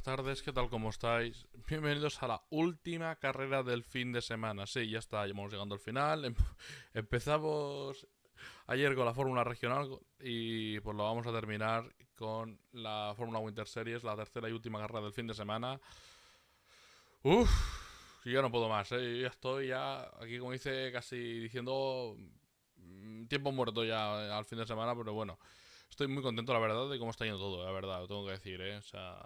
buenas tardes, ¿qué tal? ¿Cómo estáis? Bienvenidos a la última carrera del fin de semana. Sí, ya está, ya vamos llegando al final. Empezamos ayer con la Fórmula Regional y pues lo vamos a terminar con la Fórmula Winter Series, la tercera y última carrera del fin de semana. Uff, yo ya no puedo más, ¿eh? Yo ya estoy aquí, como dice, casi diciendo tiempo muerto ya al fin de semana, pero bueno. Estoy muy contento, la verdad, de cómo está yendo todo, la verdad, lo tengo que decir, ¿eh? O sea,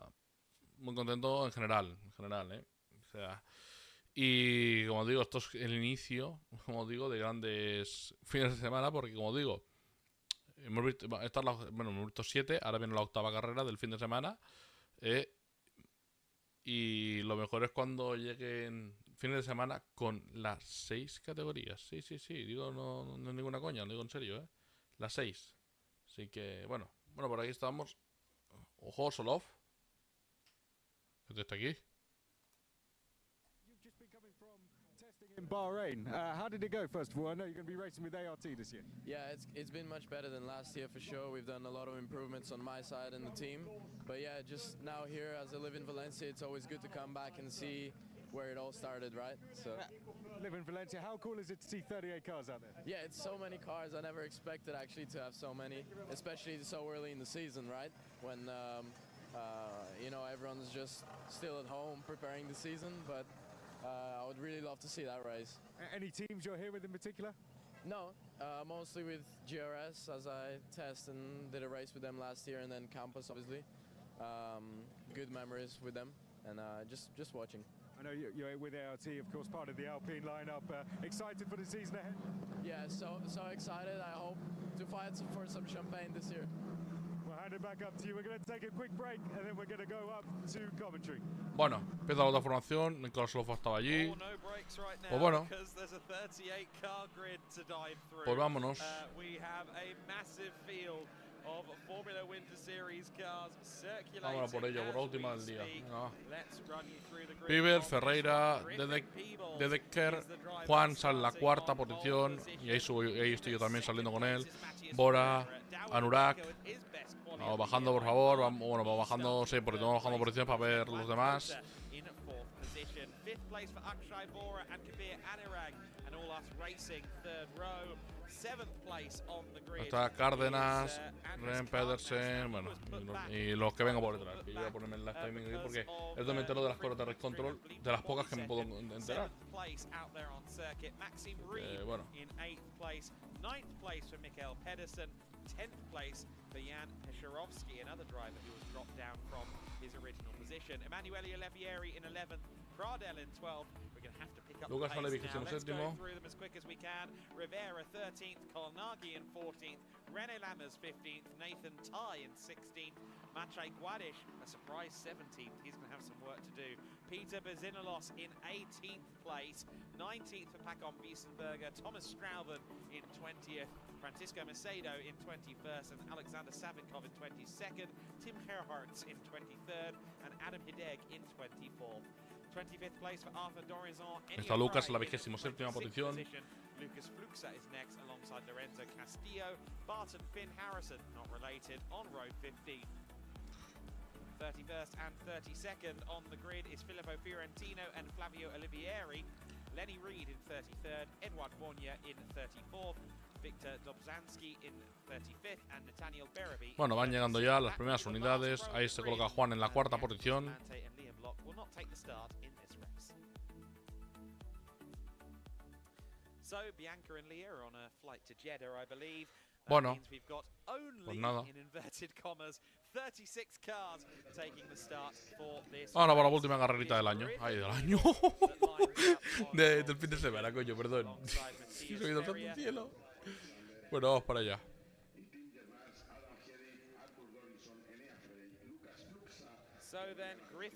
muy contento en general, ¿eh? O sea, y como digo, esto es el inicio, como digo, de grandes fines de semana, porque como digo, hemos visto, hemos visto 7, ahora viene la octava carrera del fin de semana, ¿eh? Y lo mejor es cuando lleguen fines de semana con las 6 categorías. Sí, sí, sí, digo, no es ninguna coña, lo digo en serio, ¿eh? Las 6. Así que, bueno, por aquí estamos. Ojo, Solov. ¿Este está aquí? In Bahrain, how did it go? First of all, I know you're going to be racing with ART this year. Yeah, it's been much better than last year for sure. We've done a lot of improvements on my side and the team. But yeah, just now here, as I live in Valencia, it's always good to come back and see where it all started, right? So Live in Valencia. How cool is it to see 38 cars out there? yeah, it's so many cars. I never expected actually to have so many, especially so early in the season, right? When you know, everyone's just still at home preparing the season, but I would really love to see that race. Any teams you're here with in particular? No, mostly with GRS, as I test and did a race with them last year, and then Campus, obviously. Good memories with them, and just watching. I know you're with ART, of course, part of the Alpine lineup. Excited for the season ahead? Yeah, so excited. I hope to fight for some champagne this year. We'll hand it back up to you. We're going to take a quick break, and then we're going to go up to Coventry. Bueno, empieza la otra formación. Nicolás Solov estaba allí. Pues bueno, pues vámonos. Vámonos por ello, por la última del día. Venga. Piber, Ferreira, Dedeker, Juan sale en la cuarta posición. Y ahí estoy yo también saliendo con él. Bora, Anurak. Vamos bajando, por favor. Vamos bajando, sí, porque estamos bajando posiciones para ver los demás. Está Cárdenas, Ren Pedersen, bueno, y los que vengan por detrás. Que yo voy a ponerme el live timing aquí porque es donde me entero de las cosas de Race Control, de las pocas que me puedo enterar. Bueno. 10th place for Jan Pesharovsky, another driver who was dropped down from his original position. Emanuele Olivieri in 11th, Pradel in 12th. We're going to have to pick up Lucas the pace now. Let's go séptimo. through them as quick as we can. Rivera 13th, Kolnagi in 14th, René Lammers 15th, Nathan Ty in 16th, Maciej Guadish, a surprise 17th. He's going to have some work to do. Peter Bezinolos in 18th place, 19th for Pacon Wiesenberger, Thomas Strauben in 20th, Francisco Macedo in 21st, and Alexander Savinkov in 22nd, Tim Gerhardt in 23rd, and Adam Hideg in 24th. 25th place for Arthur Dorizon. Está Lucas en la 27ª posición. Lucas Fluxa is next alongside Lorenzo Castillo. Barton Finn Harrison, not related, on row 15. 31st and 32nd on the grid is Filippo Fiorentino and Flavio Olivieri. Lenny Reed in 33rd, Edward Bonia in 34th, Victor Dobzhansky in 35th, and Nathaniel Bereby. Bueno, van llegando ya las primeras unidades. Ahí se coloca Juan en la cuarta posición. So Bianca and Leah are on a flight to Jeddah, I believe. Bueno, We've got only, pues nada. in inverted commas, 36 cars taking the start for this. Ahora por la última carrerita del año. Ay, del año. Del fin de semana, coño, perdón. Sí, soy del santo cielo. Bueno, vamos para allá.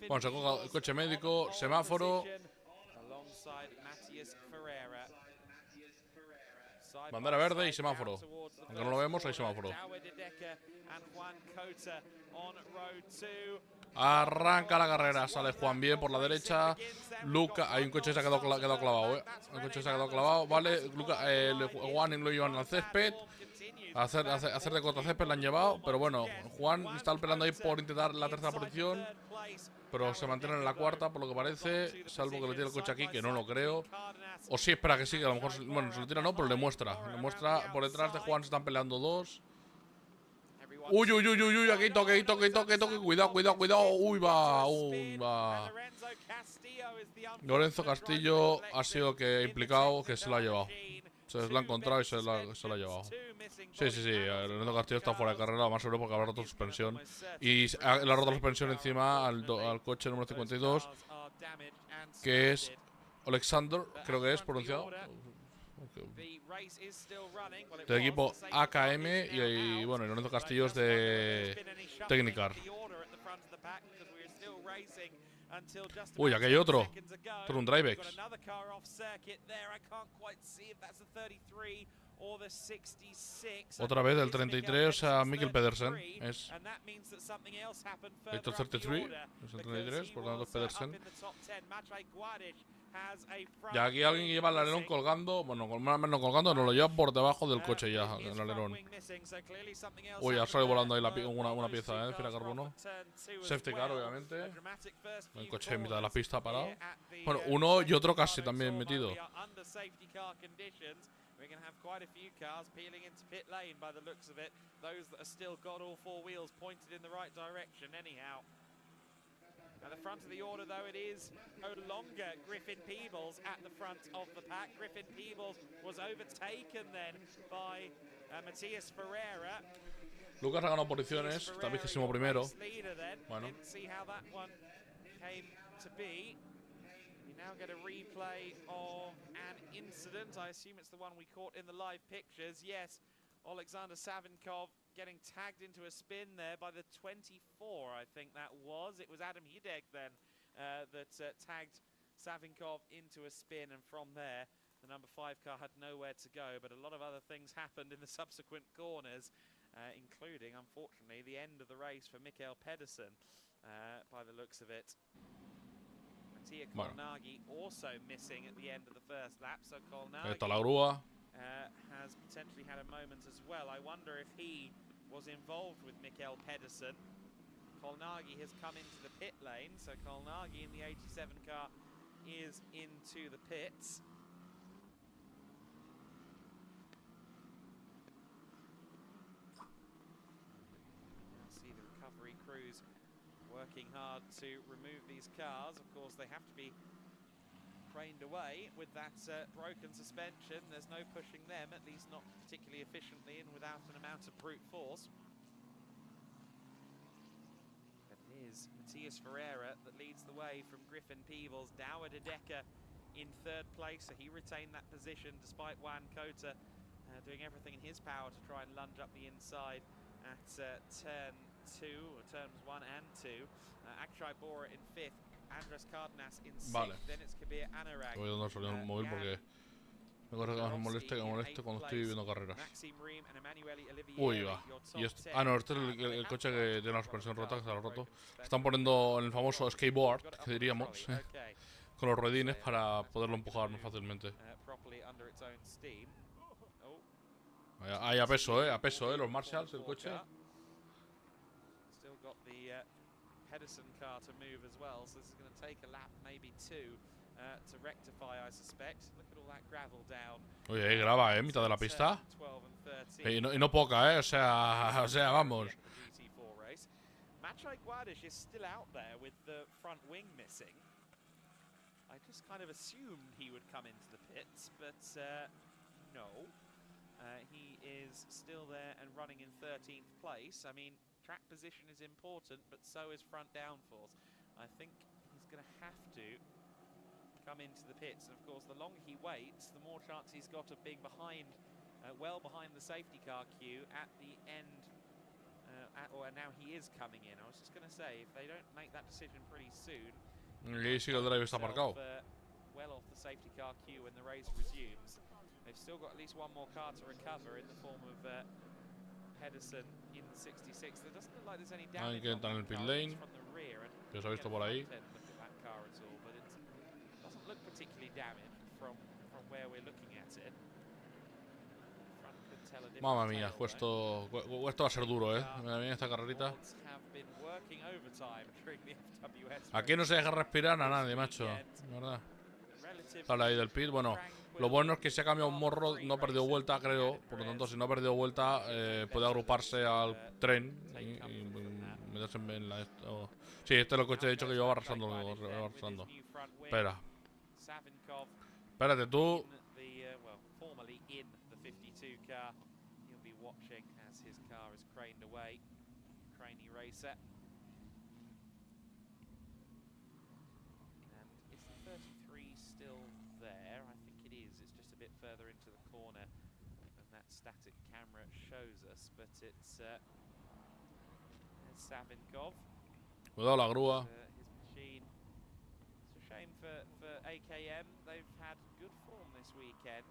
Bueno, se coge el coche médico, semáforo. Bandera verde y semáforo. Aunque no lo vemos, hay semáforo. Arranca la carrera, sale Juan bien por la derecha. Luca, hay un coche que se ha quedado clavado, Un coche se ha quedado clavado, vale. Juan lo llevan al césped. hacer de cortacésped la han llevado. Pero bueno, Juan está peleando ahí por intentar la tercera posición, pero se mantiene en la cuarta, por lo que parece, salvo que le tire el coche aquí, que no lo creo. O sí, espera que sí, que a lo mejor, bueno, se lo tira no, pero le muestra por detrás de Juan se están peleando dos. Uy, uy, uy, uy, uy, aquí toque, cuidado, uy, va. Lorenzo Castillo ha sido que implicado, que se lo ha llevado. Se lo ha encontrado y se lo ha llevado. Sí, Lorenzo Castillo está fuera de carrera, más seguro porque habrá roto suspensión. Y le ha roto la suspensión encima al coche número 52, que es Alexander, creo que es pronunciado. Del equipo AKM y bueno, Lorenzo Castillo es de Technicar. Uy, aquí hay otro. Esto es un Drivex. Otra vez del 33, o sea, Mikkel Pedersen. Es Victor 33, es el 33, por lo tanto es Pedersen. Ya aquí alguien lleva el alerón colgando. Bueno, no colgando, no lo lleva por debajo del coche ya, el alerón. Uy, ha salido volando ahí una pieza, fibra de carbono. Safety car, obviamente. El coche en mitad de la pista parado. Bueno, uno y otro casi también metido. We're going to have quite a few cars peeling into pit lane by the looks of it. Those that are still got all four wheels pointed in the right direction anyhow. At the front of the order, though, it is no longer Griffin Peebles at the front of the pack. Griffin Peebles was overtaken then by Matías Ferreira. Lucas ha ganado posiciones, está vigésimo primero. Bueno. Now get a replay of an incident. I assume it's the one we caught in the live pictures. Yes, Alexander Savinkov getting tagged into a spin there by the 24, I think that was. It was Adam Hideg then that tagged Savinkov into a spin, and from there, the number 5 car had nowhere to go. But a lot of other things happened in the subsequent corners, including, unfortunately, the end of the race for Mikkel Pedersen, by the looks of it. Mattia Kolnagi also missing at the end of the first lap, so Kolnagi has potentially had a moment as well. I wonder if he was involved with Mikkel Pedersen. Kolnagi has come into the pit lane, so Kolnagi in the 87 car is into the pits. Now see the recovery crews working hard to remove these cars. Of course, they have to be craned away with that broken suspension. There's no pushing them, at least not particularly efficiently and without an amount of brute force. But it is Matías Ferreira that leads the way from Griffin Peebles. Douwe de Decker in third place, so he retained that position despite Juan Cota doing everything in his power to try and lunge up the inside at turn 2, or turns 1 and 2. Akshay Bora in 5th, Andres Cardenas in 6th, then it's Kabir Anurag. Voy a salir el móvil porque me moleste cuando estoy viendo carreras. Uy, va. Y no, este es el coche que tiene la suspensión rota, que se lo ha roto. Están poniendo en el famoso skateboard, que diríamos, con los ruedines para poderlo empujar más fácilmente. Ahí a peso, los Marshalls, el coche. Pedersen car to move as well, so this is going to take a lap, maybe 2, to rectify, I suspect. Look at all that gravel down. Oye, graba, mitad de la pista. Y no poca, o sea, vamos. Maciej Guadish is still out there with the front wing missing. I just kind of assumed he would come into the pits, but no. He is still there and running in 13th place. I mean, track position is important, but so is front downforce. I think he's going to have to come into the pits. And of course, the longer he waits, the more chance he's got of being behind, well behind the safety car queue at the end. Or now he is coming in. I was just going to say, if they don't make that decision pretty soon, well off the safety car queue when the race resumes. They've still got at least one more car to recover in the form of Pedersen in the 66. There doesn't look like there's any damage on the car from the rear. Que os ha visto por ahí. Look at that car at all, but it doesn't look particularly damaged from where we're looking at it. Front could tell Mamma mía, esto va a ser duro, Mira bien esta carrerita. Aquí no se deja respirar a nadie, macho. ¿Verdad? Sale ahí del pit. Bueno, lo bueno es que si ha cambiado un morro, no ha perdido vuelta, creo. Por lo tanto, si no ha perdido vuelta, puede agruparse al tren y meterse en la... Sí, este es el coche, de hecho, que yo arrasando. Espera. Espérate, tú. Further into the corner than that static camera shows us, but it's Savinkov. Cuidado la grúa. His machine. It's a shame for AKM. They've had good form this weekend.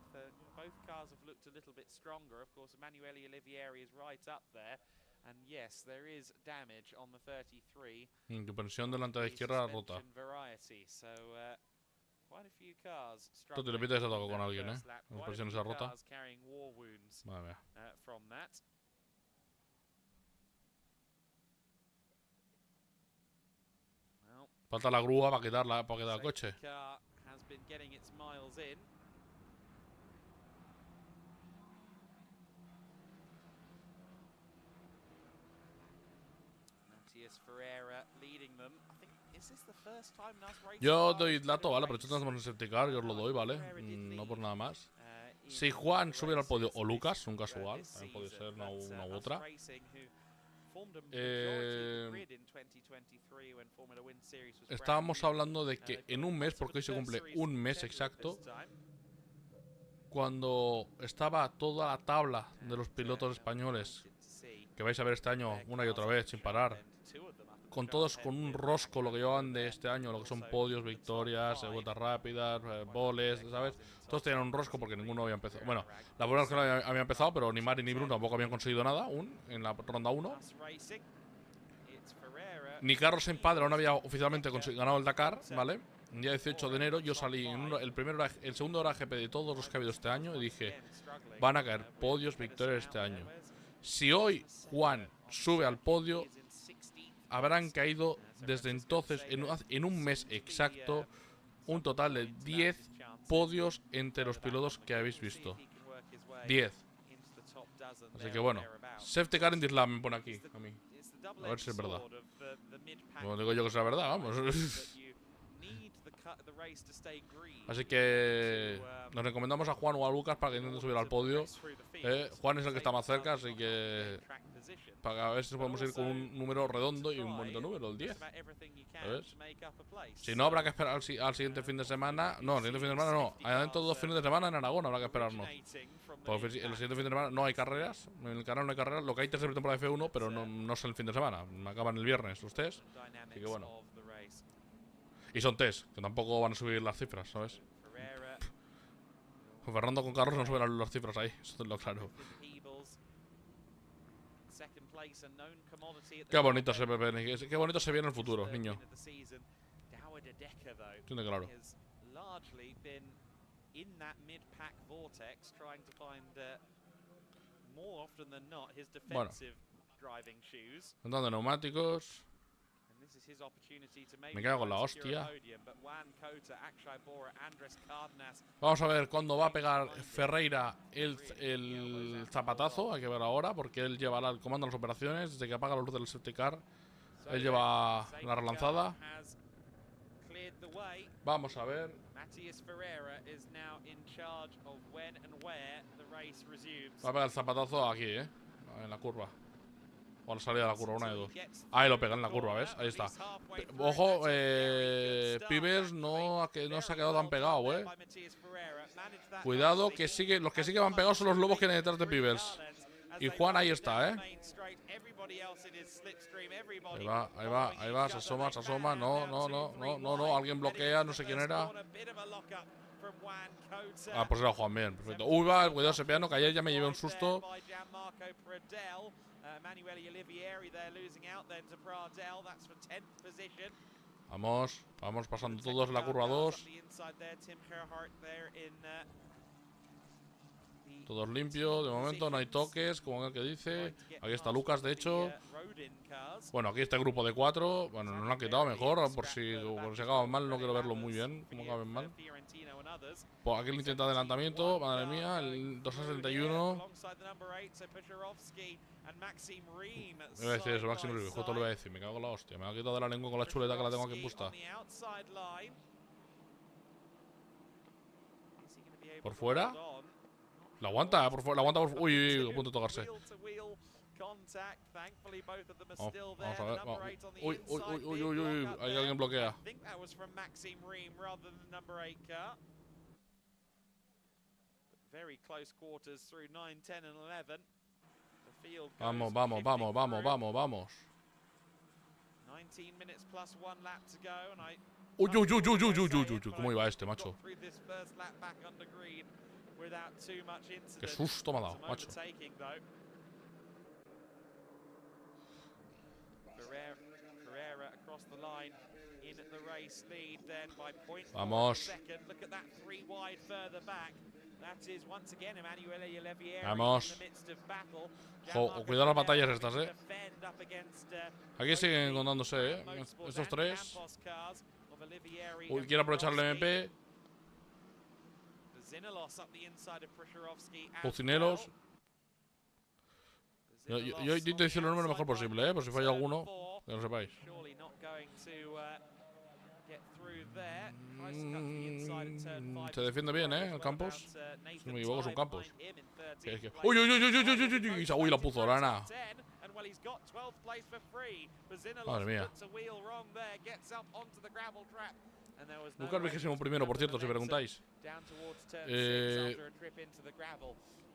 Both cars have looked a little bit stronger. Of course, Emanuele Olivieri is right up there. And yes, there is damage on the 33. Tu presión delante de la izquierda rota. So, quite a few cars Tú te le pites a toco con alguien, La presión esa rota. Madre mía. From that. Falta la grúa para quitar el coche. Yo doy dato, ¿vale? Pero esto estamos en safety car, yo os lo doy, ¿vale? No por nada más. Si Juan subiera al podio, o Lucas, un casual, también puede ser una u otra. Estábamos hablando de que en un mes, porque hoy se cumple un mes exacto, cuando estaba toda la tabla de los pilotos españoles, que vais a ver este año una y otra vez sin parar, con todos con un rosco lo que llevaban de este año, lo que son podios, victorias, vueltas rápidas, boles, ¿sabes? Todos tenían un rosco porque ninguno había empezado. Bueno, la verdad es que no había empezado, pero ni Mari ni Bruno tampoco habían conseguido nada aún en la ronda 1. Ni Carlos en Padre aún había oficialmente ganado el Dakar, ¿vale? El día 18 de enero yo salí en el segundo hora GP de todos los que ha habido este año y dije, van a caer podios, victorias este año. Si hoy Juan sube al podio, habrán caído desde entonces, en un mes exacto, un total de 10 podios entre los pilotos que habéis visto. 10. Así que bueno, safety car in the lab me pone aquí, a mí. A ver si es verdad. No digo yo que sea verdad, vamos. Así que nos recomendamos a Juan o a Lucas para que intenten subir al podio. Juan es el que está más cerca, así que para ver si podemos ir con un número redondo y un bonito número, el 10. ¿Sabes? Si no, habrá que esperar al siguiente fin de semana. No, el siguiente fin de semana no. Dentro de 2 fines de semana en Aragón habrá que esperarnos. Porque el siguiente fin de semana no hay carreras. En el canal no hay carreras. Lo que hay tercera temporada de F1, pero no es el fin de semana. Acaban el viernes los test. Así que bueno. Y son test, que tampoco van a subir las cifras, ¿sabes? Fernando con Carlos no suben las cifras ahí, eso es lo claro. Qué bonito se ve, qué bonito se ve en el futuro, niño. Tiene claro. Bueno. Montón de neumáticos. Me cago en la hostia. Vamos a ver cuándo va a pegar Ferreira el zapatazo. Hay que ver ahora, porque él llevará el comando de las operaciones. Desde que apaga la luz del safety car, él lleva la relanzada. Vamos a ver. Va a pegar el zapatazo aquí, en la curva. O a la salida de la curva, una de dos. Ahí lo pega en la curva, ¿ves? Ahí está. Ojo, Pibers no se ha quedado tan pegado, Cuidado, que los que sí que van pegados son los lobos que vienen detrás de Pibers. Y Juan ahí está, Ahí va, se asoma. No, alguien bloquea, no sé quién era. Ah, pues era Juan, bien, perfecto. Uy, va, cuidado ese piano, que ayer ya me llevé un susto. Vamos pasando todos en la curva 2. Todos limpios, de momento no hay toques, como el que dice. Aquí está Lucas, de hecho. Bueno, aquí está el grupo de 4. Bueno, nos lo han quitado mejor, por si acaban mal, no quiero verlo muy bien, como acaben mal. Pues aquí el intento de adelantamiento, madre mía, el 261. Me iba a decir eso, Maxim Reeve, justo lo iba a decir, me cago en la hostia. Me ha quitado de la lengua con la chuleta que la tengo aquí puesta. ¿Por fuera? La aguanta, por fuera, la aguanta por fuera. Uy, a punto de tocarse. Vamos a ver. Vamos. Uy, hay alguien bloquea. Vamos. 19 minutes plus 1 lap to go, and I Uy, ¿cómo iba este, macho? Qué susto me ha dado, macho. Carrera across the line in the race lead then by 0.4 Vamos. second. Look at that 3 wide further back. That is once again Emanuele Olivieri Vamos. in the midst of battle. Cuidado las batallas estas, Aquí siguen contándose, estos tres. Uy, quiere aprovechar el MP. Pucinelos. Yo intento decir el número lo mejor posible, por si falla alguno, que lo sepáis. Se defiende bien, el campus. Si no me equivoco, es un campus. Uy, la puzolana. Madre mía. Lucas 21º, por cierto, si preguntáis.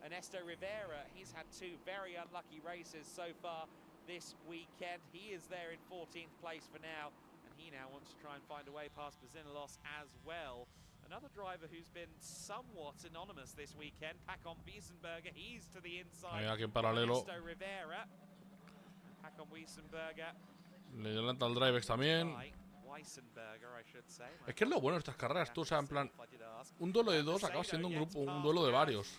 Ernesto Rivera, he's had 2 very unlucky races so far this weekend. He is there in 14th place for now, and he now wants to try and find a way past Bazinalos as well. Another driver who's been somewhat anonymous this weekend, Pacon Wiesenberger, he's to the inside. Aquí en paralelo. Ernesto Rivera. Pacon Wiesenberger. Le adelanta el Drivex también. Es que es lo bueno de estas carreras, tú, o sea, en plan, un duelo de 2 acaba siendo un grupo, un duelo de varios.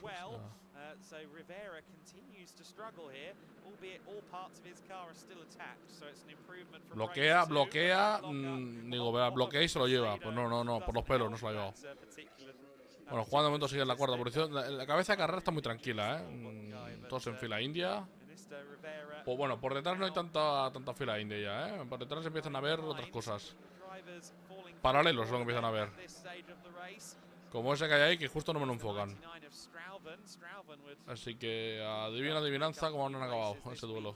Bloquea, bloquea y se lo lleva. Pues no, por los pelos no se lo ha llevado. Bueno, Juan de momento sigue en la cuarta posición. La cabeza de carrera está muy tranquila, todos en fila india. Pues bueno, por detrás no hay tanta fila india ya, Por detrás empiezan a ver otras cosas. Paralelos es lo que empiezan a ver. Como ese que hay ahí, que justo no me lo enfocan. Así que adivina adivinanza cómo han acabado ese duelo.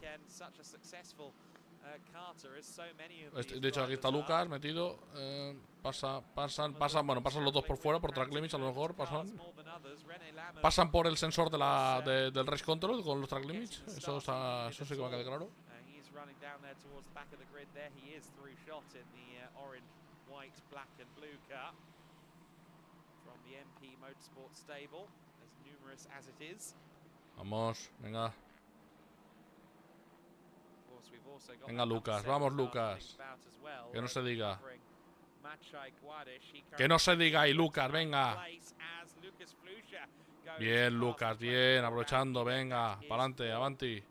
De hecho, aquí está Lucas metido. Pasan los dos por fuera, por track limits a lo mejor. Pasan por el sensor del race control con los track limits. Eso sí que me queda claro. Vamos, venga. Venga, Lucas, vamos, Lucas. Que no se diga. Que no se diga ahí, Lucas, venga. Bien, Lucas, bien, aprovechando, venga, para adelante, avanti.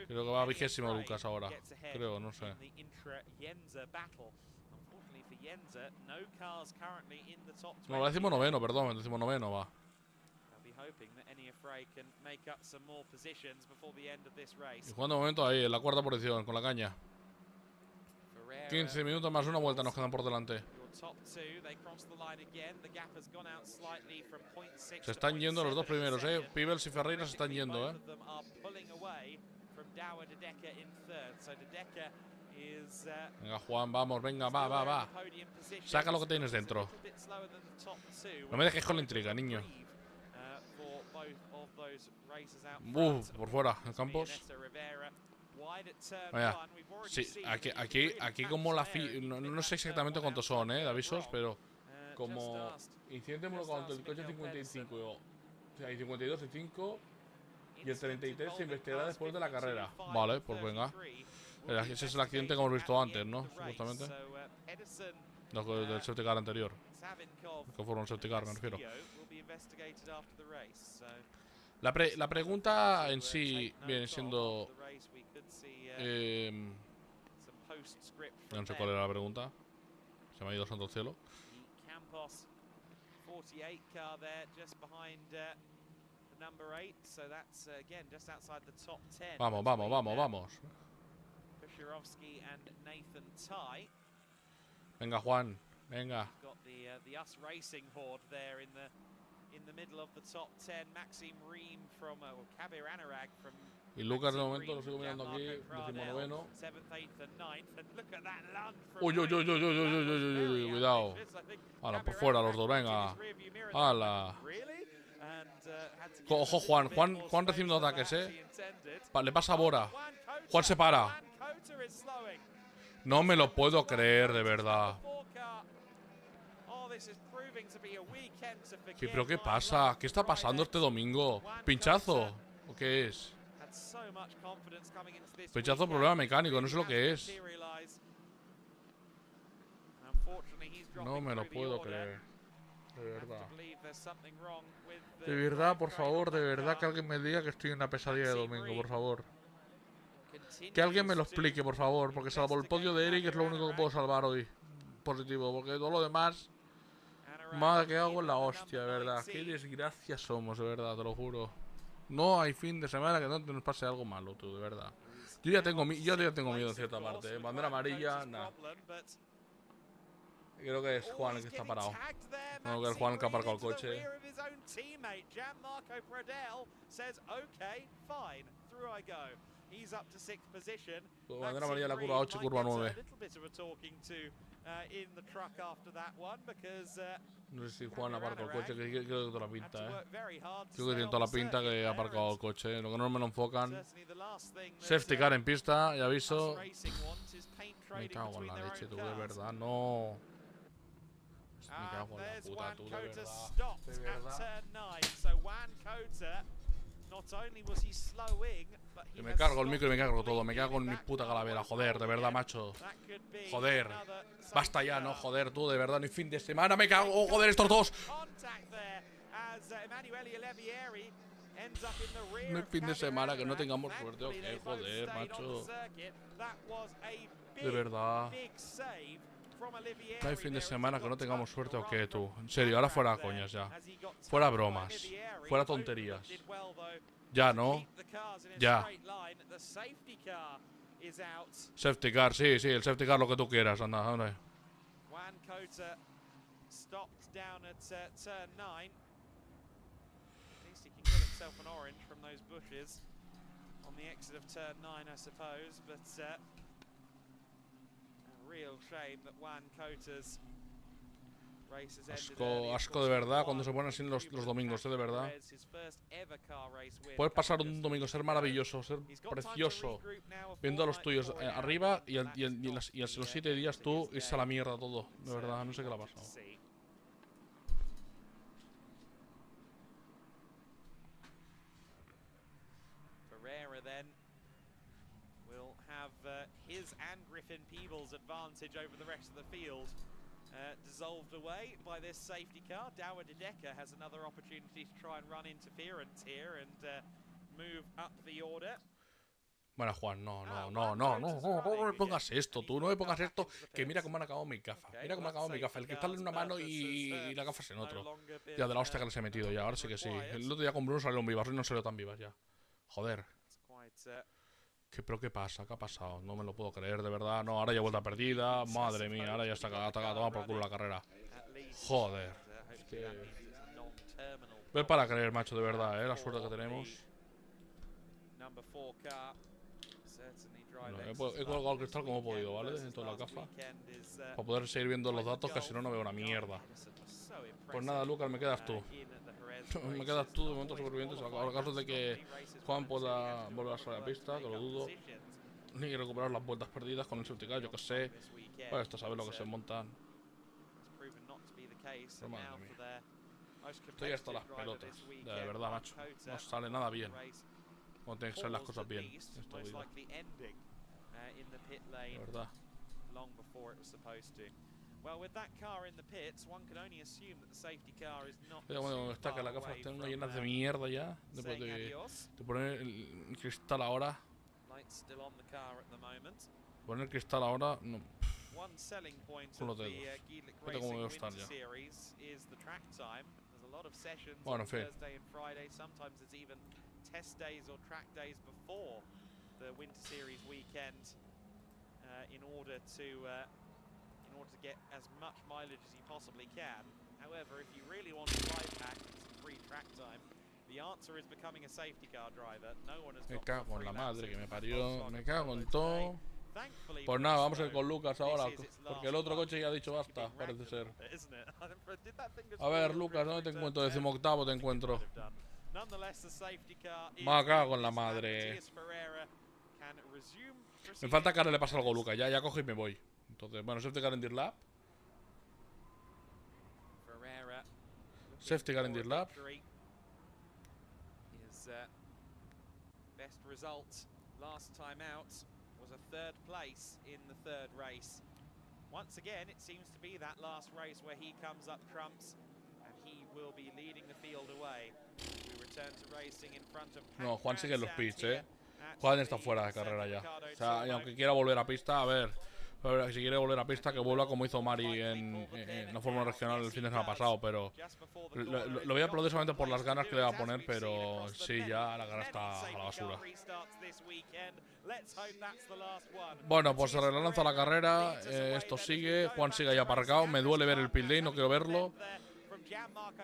Creo que va 20º Lucas ahora. Creo, no sé. No, el 19º, perdón, el 19º va. Y jugando de momento ahí, en la cuarta posición, con la caña. 15 minutos más una vuelta nos quedan por delante. Se están yendo los dos primeros, Peebles y Ferreira se están yendo, Venga, Juan, vamos, venga, va. Saca lo que tienes dentro. No me dejes con la intriga, niño. Por fuera, en campos. Vaya, sí, aquí como la no sé exactamente cuántos son, de avisos, pero como incidente homologado el coche 55, o sea, hay 52 y 5 y el 33 se investigará después de la carrera. Vale, pues venga. Ese es el accidente que hemos visto antes, ¿no? Supuestamente. No, del safety car anterior. Savinkov Que fueron un safety car, me refiero. will be investigated after the race. So La pregunta en sí viene siendo... no sé cuál era la pregunta. Se me ha ido santo al cielo. Campos 48 car there just behind the number 8, so that's again just outside the top 10. Vamos, vamos, vamos, vamos. Pishirovsky and Nathan Ty. Venga, Juan, venga. Got the Us Racing horde there in the middle of the top 10. Maxim Ream from Kabir Anurag from. Y Lucas de momento lo sigo mirando aquí, 19º. Uy, uy, uy, uy, uy, uy, uy, uy, cuidado. Hala, por fuera los dos, venga. Hala. Ojo, Juan. Juan recibiendo ataques, le pasa a Bora. Juan se para. No me lo puedo creer, de verdad. ¿Pero qué pasa? ¿Qué está pasando este domingo? ¿Pinchazo? ¿O qué es? Pinchazo, problema mecánico, no sé lo que es. No me lo puedo creer. De verdad. De verdad, por favor, de verdad que alguien me diga que estoy en una pesadilla de domingo, por favor. Que alguien me lo explique, por favor, porque salvo el podio de Eric es lo único que puedo salvar hoy. Positivo, porque todo lo demás... Madre, que hago en la hostia, de verdad. Qué desgracia somos, de verdad, te lo juro. No hay fin de semana que no nos pase algo malo, tú, de verdad. Yo ya tengo miedo en cierta parte, Bandera amarilla, nada. Creo que es Juan el que está parado. No, que es Juan el que ha aparcado el coche. Bandera amarilla en la curva 8 y curva 9. No sé si Juan ha aparcado el coche, creo que tiene toda la pinta, Creo que tiene toda la pinta que ha aparcado el coche, Lo que no me lo enfocan. Safety car en pista, ya aviso. Me cago en la leche, tú, de verdad, no. Me cago en la puta, tú, de verdad. De verdad. Que me cargo el micro y me cargo todo. Me cago en mi puta calavera. Joder, de verdad, macho. Joder. Basta ya, no, joder, tú, de verdad. No hay fin de semana. Me cago. Oh, joder, estos dos. No hay fin de semana que no tengamos suerte. Ok, joder, macho. De verdad. No hay fin de semana que no tengamos suerte o qué, tú. En serio, ahora fuera coñas ya. Fuera bromas. Fuera tonterías. Ya, ¿no? Ya. Safety car, sí, el safety car, lo que tú quieras, anda, anda. Asco de verdad cuando se ponen así los domingos, de verdad. Puedes pasar un domingo, ser maravilloso, ser precioso, viendo a los tuyos arriba y los 7 días tú irse a la mierda todo. De verdad, no sé qué le ha pasado. Carrera then will have his and Griffin Peebles' advantage over the rest of the field. Dissolved away by this safety car. Dower Dedecker has another opportunity to try and run interference here and move up the order. Bueno, Juan, no me pongas esto, tú, no me pongas esto, que mira cómo han acabado mi gafa. Mira cómo ha acabado mi gafa. El cristal en una mano y la gafa en otro. Ya, de la hostia que les he metido ya, ahora sí que sí. El otro día con Bruno salieron vivas, hoy no salieron tan vivas ya. Joder. ¿Pero qué pasa? ¿Qué ha pasado? No me lo puedo creer, de verdad. No, ahora ya vuelta perdida. Madre mía, ahora ya está tomada por culo la carrera. Joder. Ve para creer, macho, de verdad, la suerte que tenemos. Bueno, he colgado el cristal como he podido, ¿vale? Dentro de la gafa. Para poder seguir viendo los datos, que si no, no veo una mierda. Pues nada, Lucas, me quedas tú. Me quedas tú de momento supervivientes. Ahora, caso de que Juan pueda volver a salir a la pista, que lo dudo. Ni recuperar las vueltas perdidas con el safety car, yo que sé. Pues esto sabes lo que se montan. Pero madre mía. Estoy hasta las pelotas. De verdad, macho. No sale nada bien. Cuando tienen que salir las cosas bien. Esta vida. De verdad. Well, with that car in the pits, one can only assume that the safety car is not Mira cómo too está, que far las gafas away tengo from llenas de mierda ya. Después saying de adios. poner el cristal ahora. Lights still on the car at the moment. Poner el cristal ahora, no. One selling point Con of los the dedos. Geely Fíjate cómo Racing debe estar Winter ya. Series is the track time. There's a lot of sessions Bueno, on en fin. Thursday and Friday. Sometimes it's even test days or track days before the Winter Series weekend in order to get as much mileage as you possibly can. However, if you really want to fly pack some free track time, the answer is becoming a safety car driver. No one has Me got cago en free la laps madre que in me the parió. Volkswagen Me cago en Polo today. todo. Thankfully Pues for nada, vamos a ir Sloan, con Lucas ahora. this is its Porque last el otro one. coche ya ha dicho It's basta, keeping parece ranked ser. a little bit, isn't it? Did that fingers A ver, fall Lucas, through ¿dónde te turn encuentro? 10? 18º te I think it encuentro. might have done. Nonetheless, the safety car is Me cago en la this lap. madre. Matías Ferreira can resume Me proceedings. falta que ahora le pase algo a Lucas. Ya cojo y me voy. Entonces, bueno, safety car en Deer Lab. Ferreira Safety car in looking this for a lap. victory. His best result last time out was a third place in the third race. Once again, it seems to be that last race where he comes up trumps and he will be leading the field away. We return to racing in front of No, Juan sigue en los pits, here at Juan está the fuera de carrera ya. Ricardo O sea, y Turbo. aunque quiera volver a pista, a ver, si quiere volver a pista, que vuelva como hizo Mari en la Fórmula Regional el fin de semana pasado. Pero lo voy a aplaudir solamente por las ganas que le va a poner. Pero sí, ya la gana está a la basura. Bueno, pues se relanza la carrera. Esto sigue. Juan sigue ahí aparcado. Me duele ver el pit lane, no quiero verlo.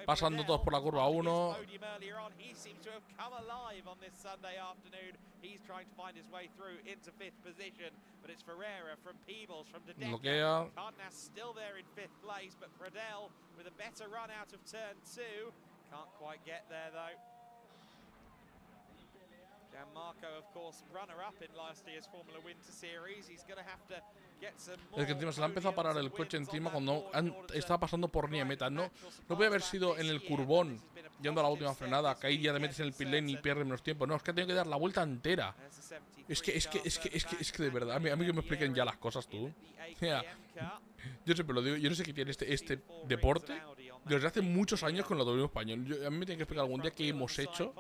Pasando todos por la curva 1. Bloquea. Gianmarco, of course, runner-up in last year's Formula Winter Series. He's going to have to get some more. Es que encima se le ha empezado a parar el coche encima cuando estaba pasando por línea de meta. No puede haber sido en el curbón, yendo a la última frenada, que ahí ya te metes en el pit lane y pierdes menos tiempo. No, es que ha tenido que dar la vuelta entera. Es que de verdad, a mí que me expliquen ya las cosas tú. Mira, yo siempre lo digo, yo no sé qué tiene este deporte desde hace muchos años con el automovilismo español. A mí me tiene que explicar algún día qué hemos hecho.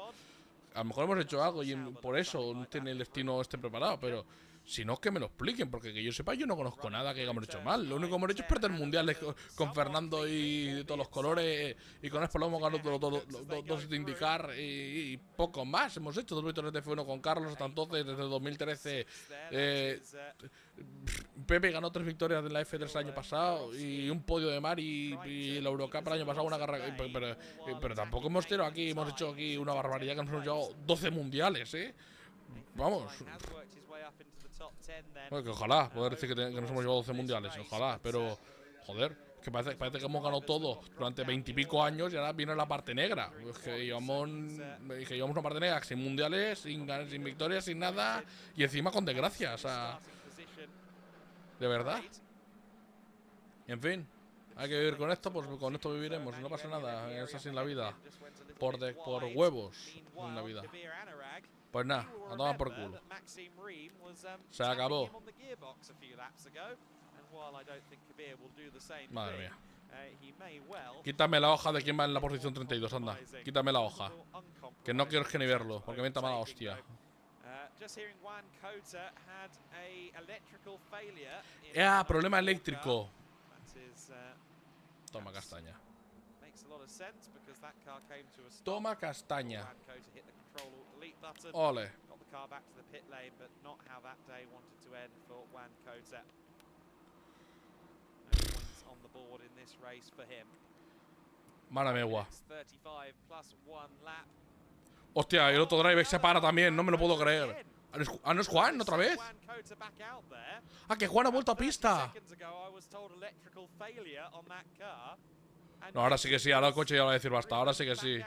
A lo mejor hemos hecho algo y por eso no tiene el destino preparado, pero si no, que me lo expliquen, porque que yo sepa, yo no conozco nada que hayamos hecho mal. Lo único que hemos hecho es perder mundiales con Fernando y de todos los colores, y con Espolo hemos ganado dos de indicar y poco más hemos hecho. 2 victorias de F1 con Carlos hasta entonces, desde el 2013. Pepe ganó 3 victorias de la F3 el año pasado y un podio de Mari y la Eurocup el año pasado, una carrera. Pero tampoco hemos hecho aquí una barbaridad, que nos hemos llevado 12 mundiales, Vamos. Bueno, que ojalá poder decir que nos hemos llevado 12 mundiales, ojalá, pero joder, que parece que hemos ganado todo durante 20 y pico años y ahora viene la parte negra. Es que llevamos una parte negra sin mundiales, sin victorias, sin nada, y encima con desgracias, o sea, de verdad. En fin, hay que vivir con esto, pues con esto viviremos, no pasa nada, es así en la vida, por huevos en la vida. Pues nada, a tomar por culo. Se acabó. Madre mía. Quítame la hoja de quién va en la posición 32, anda. Quítame la hoja. Que no quiero que ni verlo, porque me entra mala hostia. Problema eléctrico. Toma castaña. Toma castaña. Ole. Mala megua. Hostia, y el otro driver se para también, no me lo puedo creer. ¿No es Juan otra vez? Que Juan ha vuelto a pista. No, ahora sí que sí, ahora el coche ya lo va a decir basta, ahora sí que sí.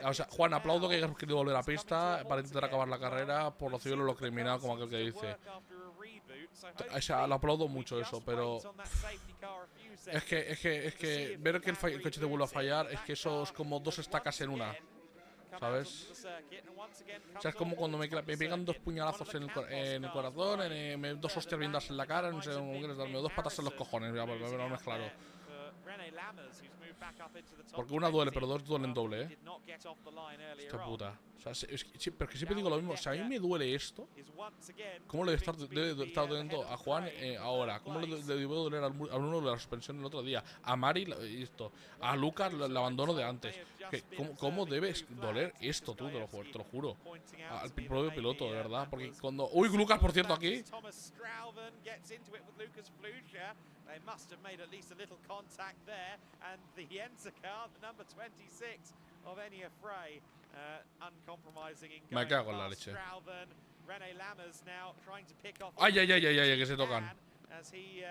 O sea, Juan, aplaudo que hayas querido volver a pista para intentar acabar la carrera por lo civil o lo criminal, como aquel que dice. O sea, lo aplaudo mucho eso, pero es que ver que el coche te vuelve a fallar, es que eso es como 2 estacas en una. ¿sabes? O sea, es como cuando me pegan 2 puñalazos en el corazón, dos hostias viendas en la cara, no sé cómo quieres darme, 2 patas en los cojones, ya, porque no es claro. Porque una duele, pero 2 duelen doble, Hostia puta. O sea, pero que siempre digo lo mismo. O sea, a mí me duele esto. ¿Cómo le debe estar doliendo a Juan ahora? ¿Cómo le debe doler a uno de la suspensión el otro día? A Mari, esto. A Lucas, el abandono de antes. ¿Cómo debes doler esto, tú? Te lo juro. Al propio piloto, de verdad. Porque cuando... ¡Uy, Lucas, por cierto, aquí! They must have made at least a little contact there, and the Enza car, the number 26 of any affray, uncompromising in going Me cago en la leche. Strauven, René Lammers now trying to pick off ¡Ay, que se tocan! as he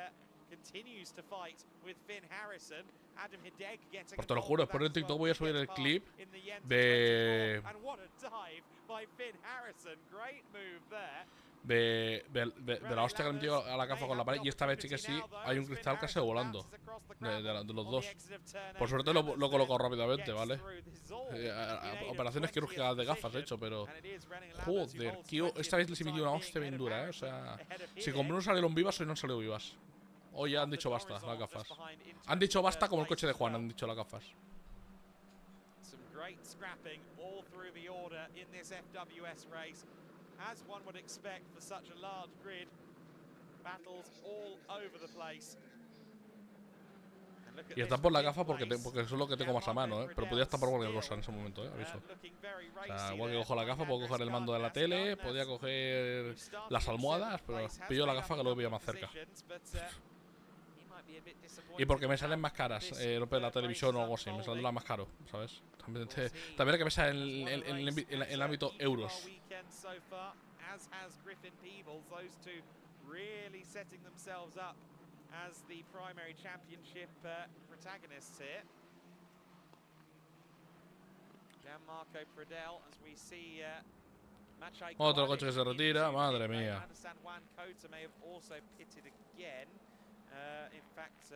continues to fight with Finn Harrison. Adam Hideg getting Pues te lo juro, después en TikTok voy a subir el clip de... And what a dive by Finn Harrison. Great move there. De la hostia que le metió a la gafa con la pared. Y esta vez sí que sí hay un cristal que se ha volando de los dos. Por suerte lo he colocado rápidamente, ¿vale? Operaciones quirúrgicas de gafas he hecho, pero... Joder, tío, esta vez les he metido una hostia bien dura, O sea, si como no salieron vivas, hoy no han salido vivas. Hoy ya han dicho basta, las gafas. Han dicho basta como el coche de Juan, han dicho las gafas. Some great scrapping all through the order in this FWS race. As one would expect for such a large grid, battles all over the place. Y está por la gafa porque eso es lo que tengo más a mano, Pero podía estar por cualquier cosa en ese momento, aviso. O sea, igual que cojo la gafa, puedo coger el mando de la tele, podía coger las almohadas, pero pillo la gafa que lo veía más cerca. Y porque me salen más caras la televisión o algo así, me saldrá más caro, ¿sabes? También que me sale en el ámbito euros. Otro coche que se retira, madre mía. In fact,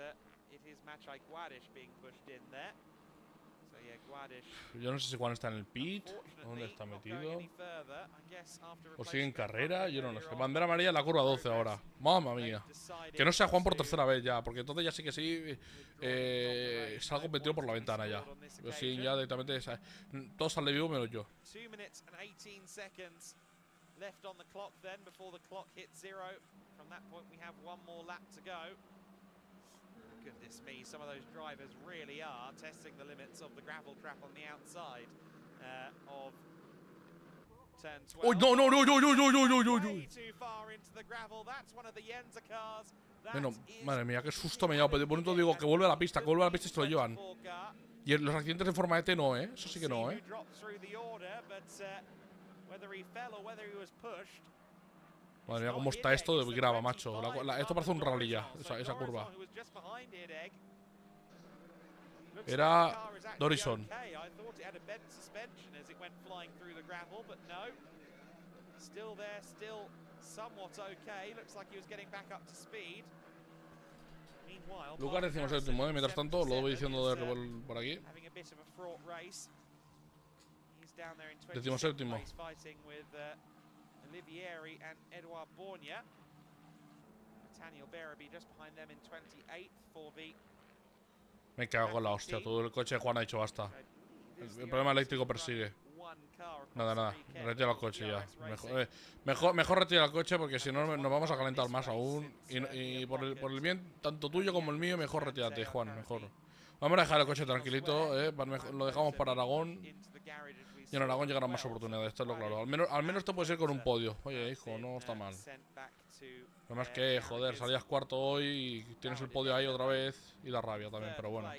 it is Machai Guadish being pushed in there. So yeah, Guadish. Yo no sé si Juan está en el pit, dónde está metido. O sigue en carrera, yo no lo sé. Bandera amarilla en la curva 12 ahora. Mamma mía. Que no sea Juan por tercera vez ya, porque entonces ya sí que sí salgo metido por la ventana ya. Yo sí, ya directamente todos salen vivos menos yo. 2 minutes and 18 seconds left on the clock then before the clock hits 0. From that point we have one more lap to go. Goodness me, some of those drivers really are testing the limits of the gravel trap on the outside of turn 12. ¡Oh, no! Way too far into the gravel. That's one of the Yenza cars. Bueno, madre mía, qué susto me he dado. Por un momento digo que vuelve a la pista, y se lo llevan. Y los accidentes en forma de T no, Eso sí que no, Madre mía, cómo está esto de grava, macho. Esto parece un rally ya, esa curva. Era Dorison. Lucas decimos séptimo, mientras tanto lo voy diciendo de por aquí. Decimos séptimo. Olivieri and Edouard Borgna. Nathaniel Berraby just behind them in 28th for the... Me cago en la hostia, todo el coche de Juan ha dicho basta. El problema eléctrico persigue. Nada, retira el coche ya. Mejor retira el coche porque si no nos vamos a calentar más aún. Y por el bien, tanto tuyo como el mío, mejor retírate, Juan, mejor. Vamos a dejar el coche tranquilito, lo dejamos para Aragón. Y en Aragón llegarán más oportunidades, esto es lo claro. Al menos esto puede ser con un podio. Oye, hijo, no está mal. Además que, joder, salías cuarto hoy y tienes el podio ahí otra vez. Y da rabia también, pero bueno.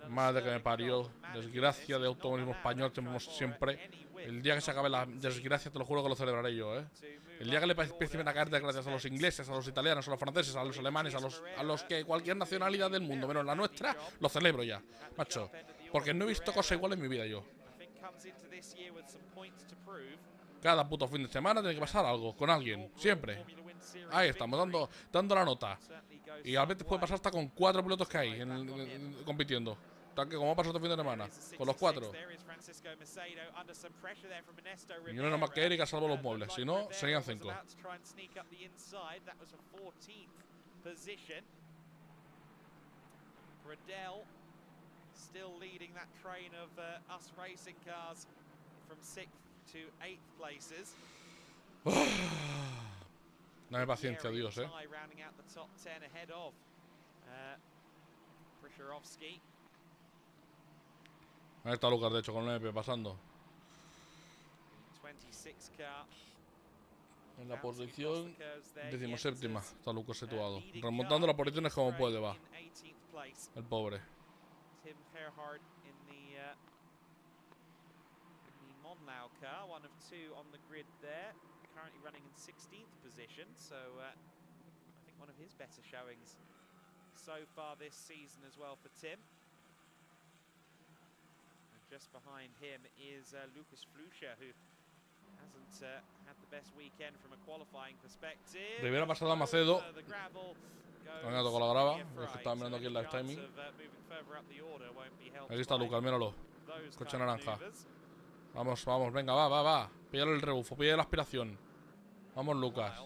Madre que me parió. Desgracia de automovilismo español tenemos siempre. El día que se acabe la desgracia, te lo juro que lo celebraré yo, El día que le empiecen a caer desgracias a los ingleses, a los italianos, a los franceses, a los alemanes, a los que cualquier nacionalidad del mundo, menos la nuestra, lo celebro ya, macho. Porque no he visto cosa igual en mi vida yo. Cada puto fin de semana tiene que pasar algo, con alguien, siempre. Ahí estamos, dando la nota. Y a veces puede pasar hasta con 4 pilotos que hay compitiendo. Tanque, ¿cómo pasó este fin de semana? Con los 4. Y no más que Erika salvo los muebles. Si no, serían 5. Bradell still leading that train of us racing cars from 6th to 8th places. Dame paciencia, Dios, Rounding out the top 10 ahead of Prisharovsky. Ahí está Lucas, de hecho, con el MP pasando. 26 car. En la posición 17ª está Lucas situado. Remontando las posiciones como puede, va. El pobre. Tim Gerhard in the Monlau car, one of 2 on the grid there. Currently running in 16th position, so I think one of his better showings so far this season as well for Tim. And just behind him is Lucas Fluscher, who hasn't had the best weekend from a qualifying perspective. Rivera pasado a Macedo. Venga, tocó la grava. Es que estaba mirando aquí el live timing. Aquí está Lucas, míralo. Coche naranja. Vamos, vamos, venga, va. Píllale el rebufo, píllale la aspiración. Vamos, Lucas.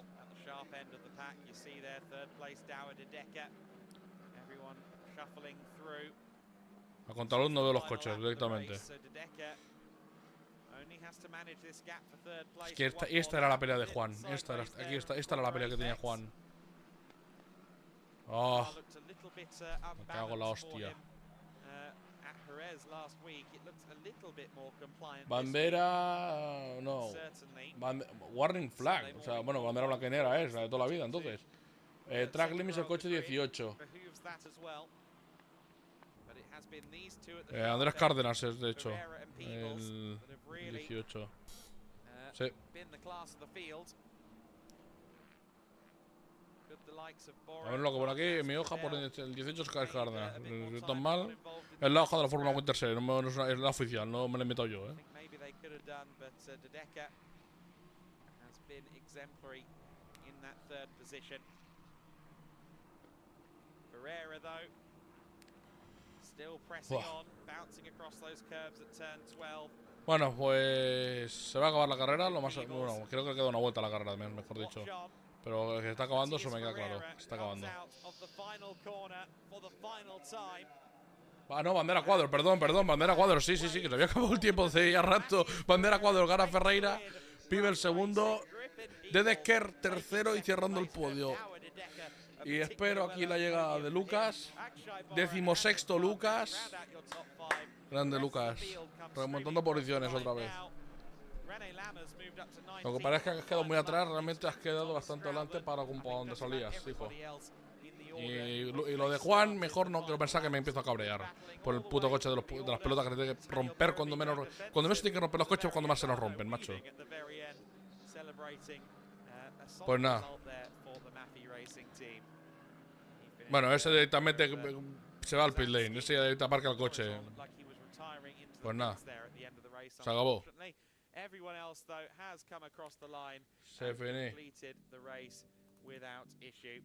A contraluz no veo los coches directamente. Es que esta era la pelea de Juan. Esta era la pelea que tenía Juan. Oh, me cago en la hostia. Bandera... no. Warning flag. O sea, bueno, bandera blanquenera es, la de toda la vida, entonces. Track limits el coche 18. Andrés Cárdenas es, de hecho. El 18. Sí. A ver lo que por aquí, en mi hoja por el 18 es Cárdenas. Si tan mal, es la hoja de la Fórmula Winter Series, no es la oficial, no me la he inventado yo, Bueno, pues se va a acabar la carrera, lo más, bueno, creo que queda una vuelta a la carrera, mejor dicho. Pero que está acabando, eso me queda claro. Se está acabando. Ah, no, bandera cuadro, perdón, bandera cuadro. Sí, que se había acabado el tiempo hace ya rato. Bandera cuadro, gana Ferreira. Pibe el segundo. Dedeker tercero y cerrando el podio. Y espero aquí la llegada de Lucas. 16º Lucas. Grande Lucas. Remontando posiciones otra vez. Lo que parece que has quedado muy atrás, realmente has quedado bastante adelante para donde salías, hijo. Y lo de Juan, mejor no quiero pensar que me empiezo a cabrear por el puto coche de las pelotas que se tiene que romper cuando menos se tiene que romper los coches, cuando más se nos rompen, macho. Pues nada. Bueno, ese directamente se va al pit lane, ese ya aparca el coche. Pues nada. Se acabó. Everyone else, though, has come across the line and completed the race without issue.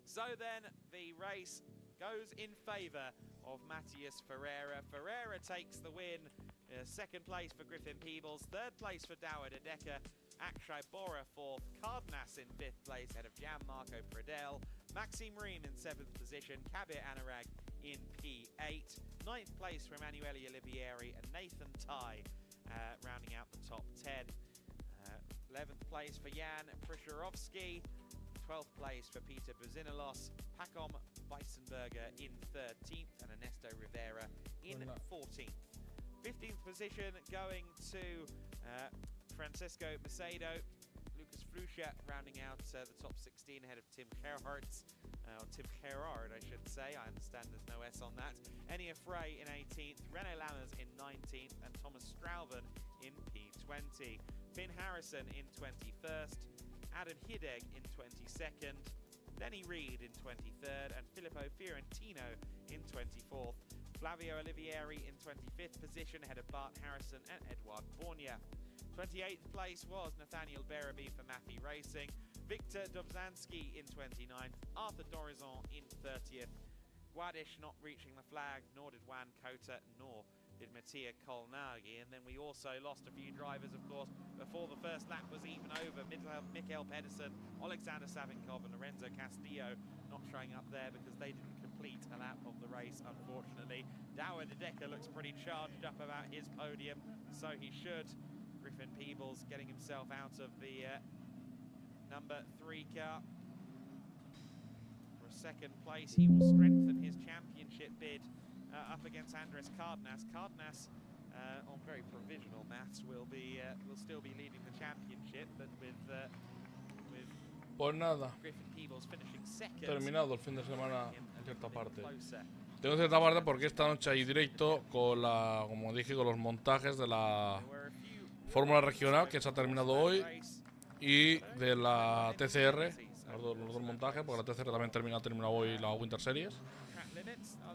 So then, the race goes in favour of Matthias Ferreira. Ferreira takes the win. Second place for Griffin Peebles. Third place for Dower de Decker. Akshay Bora fourth. Cardenas in fifth place, ahead of Gianmarco Pradell. Maxime Ream in seventh position. Kabir Anurag in P8. Ninth place for Emanuele Olivieri and Nathan Tai. Rounding out the top 10. 11th place for Jan Prisharovsky. 12th place for Peter Buzinilos. Pacom Weissenberger in 13th and Ernesto Rivera in 14th. 15th position going to Francisco Macedo. Lucas Fluscher rounding out the top 16 ahead of Tim Gerhard. Tim Gerard, I should say. I understand there's no S on that. Enia Frey in 18th, René Lammers in 19th, and Thomas Strauven in P20. Finn Harrison in 21st, Adam Hideg in 22nd, Lenny Reed in 23rd, and Filippo Fiorentino in 24th. Flavio Olivieri in 25th position, ahead of Bart Harrison and Edouard Bornia. 28th place was Nathaniel Berraby for Maffei Racing. Victor Dobzhansky in 29th, Arthur Dorizon in 30th, Guadish not reaching the flag, nor did Juan Cota, nor did Mattia Kolnagi. And then we also lost a few drivers, of course, before the first lap was even over. Mikael Pedersen, Alexander Savinkov and Lorenzo Castillo not showing up there because they didn't complete a lap of the race, unfortunately. Douwe de Decker looks pretty charged up about his podium, so he should. Griffin Peebles getting himself out of the number 3 car. For a second place, he will strengthen his championship bid up against Andres Cardenas. Cardenas, on very provisional maths, will still be leading the championship, but with Pues nada, Griffin Peebles finishing second. terminado el fin de semana en cierta parte. Tengo cierta parte porque esta noche hay directo con la, como dije, con los montajes de la Fórmula Regional que se ha terminado hoy y de la TCR, los dos montajes, porque la TCR también ha terminado hoy la Winter Series.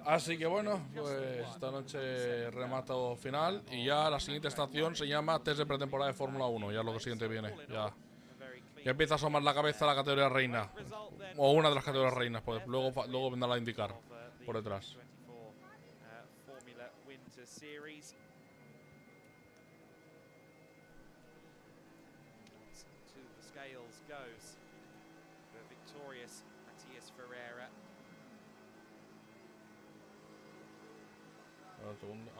Así que bueno, pues esta noche remato final y ya la siguiente estación se llama test de pretemporada de Fórmula 1, ya es lo que siguiente viene, ya empieza a asomar la cabeza la categoría reina, o una de las categorías reinas, pues luego vendrá a indicar por detrás.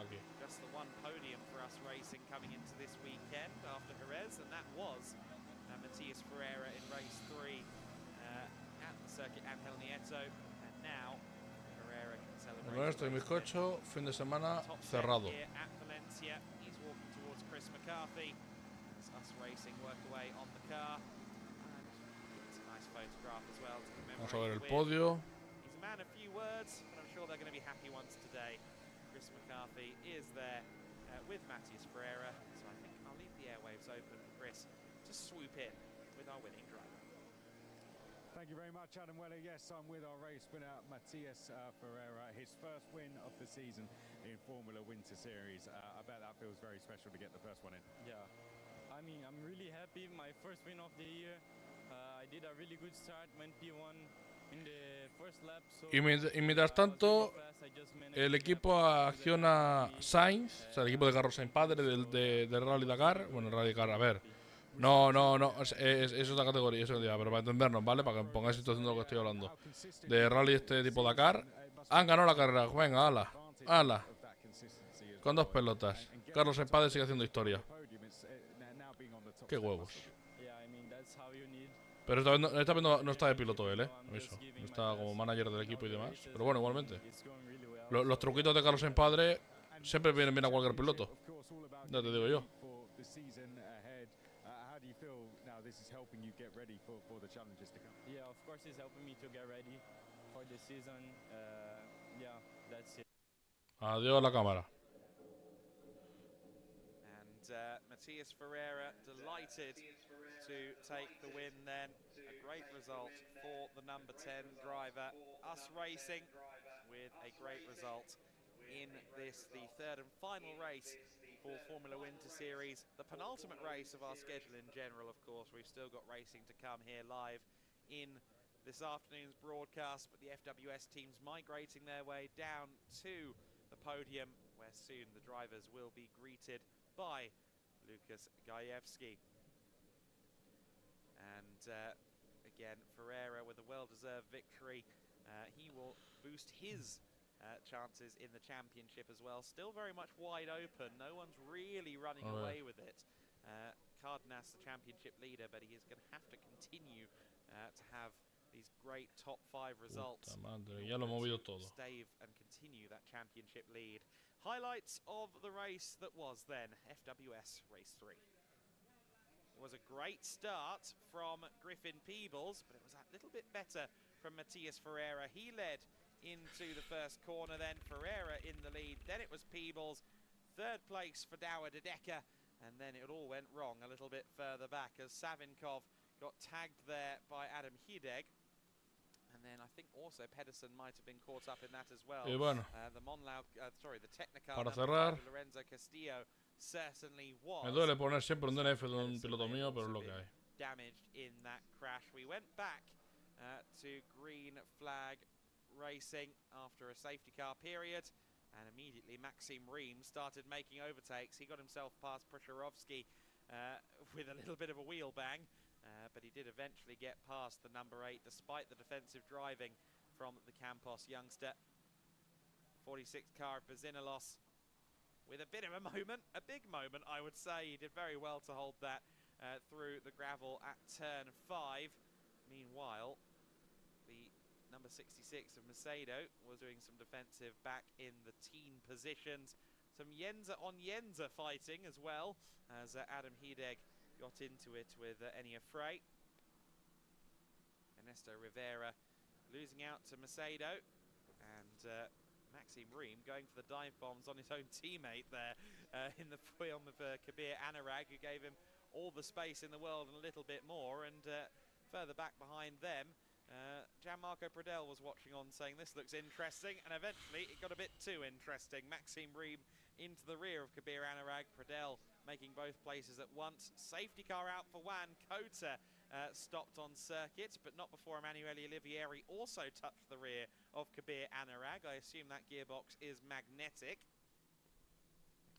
Aquí. Just the one podium for us racing coming into this weekend after Jerez, and that was Matías Ferreira in race 3 at the circuit Ángel Nieto, and now Ferreira can celebrate. Bueno, esto y bizcocho, fin de semana cerrado. At Valencia, he's walking towards Chris McCarthy. As us racing work away on the car, and it's a nice photograph as well to commemorate. Vamos a ver el podio. He's a man of few words, but I'm sure they're going to be happy ones today. Chris McCarthy is there with Matías Ferreira, so I think I'll leave the airwaves open for Chris to swoop in with our winning driver. Thank you very much, Adam Weller. Yes, I'm with our race winner, Matías Ferreira, his first win of the season in Formula Winter Series. I bet that feels very special to get the first one in. Yeah, I mean, I'm really happy. My first win of the year. I did a really good start, went P1 in the first lap. So Y mientras tanto, el equipo acciona Sainz, o sea, el equipo de carros Sainz padre del Rally Dakar. Bueno, el Rally Dakar, a ver. No, es otra categoría, eso ya, pero para entendernos, ¿vale? Para que pongáis situación de lo que estoy hablando. De Rally este tipo Dakar. Han ganado la carrera, venga, ala. Con 2 pelotas. Carlos Sainz padre sigue haciendo historia. Qué huevos. Pero esta vez no está de piloto él, eso. No está como manager del equipo y demás. Pero bueno, igualmente. Los truquitos de Carlos Sainz padre siempre vienen bien a cualquier piloto. Ya te digo yo. Yeah, of course it's helping me to get ready for the season. Yeah, that's it. Adiós a la cámara. And Matías Ferreira delighted to take the win then. A great result for the number 10 driver. Us racing with a great result in this, the third and final race for Formula Winter Series. The penultimate race of our schedule in general, of course. We've still got racing to come here live in this afternoon's broadcast, but the FWS team's migrating their way down to the podium, where soon the drivers will be greeted by Lukas Gajewski. And again, Ferreira with a well-deserved victory. He will boost his chances in the championship as well. Still very much wide open. No one's really running away with it. Cardenas, the championship leader, but he is going to have to continue to have these great top 5 results. Ya lo he movido todo. Stave and continue that championship lead. Highlights of the race that was then FWS Race 3. It was a great start from Griffin Peebles, but it was a little bit better from Matías Ferreira. He led into the first corner, then Ferreira in the lead, then it was Peebles, 3rd place for Douwe de Decker, and then it all went wrong a little bit further back as Savinkov got tagged there by Adam Hideg. And then I think also Pedersen might have been caught up in that as well. Y bueno, the Technical para cerrar, Lorenzo Castillo certainly was. Me duele poner siempre un DNF de un piloto mío, pero es lo que hay. Damaged in that crash. We went back to green flag racing after a safety car period, and immediately Maxim Ream started making overtakes. He got himself past Prusharovsky with a little bit of a wheel bang, but he did eventually get past the number 8 despite the defensive driving from the Campos youngster. 46th car of Bazinalos with a bit of a moment, a big moment I would say. He did very well to hold that through the gravel at turn 5. Meanwhile, the number 66 of Macedo was doing some defensive back in the teen positions. Some Yenza on Yenza fighting as well, as Adam Hideg got into it with Enia Frey. Ernesto Rivera losing out to Macedo, and Maxim Ream going for the dive bombs on his own teammate there in the film of Kabir Anurag, who gave him all the space in the world and a little bit more. And further back behind them, Gianmarco Pradel was watching on saying this looks interesting, and eventually it got a bit too interesting. Maxim Ream into the rear of Kabir Anurag, Pradel making both places at once. Safety car out for Juan Cota. Stopped on circuit, but not before Emanuele Olivieri also touched the rear of Kabir Anurag. I assume that gearbox is magnetic.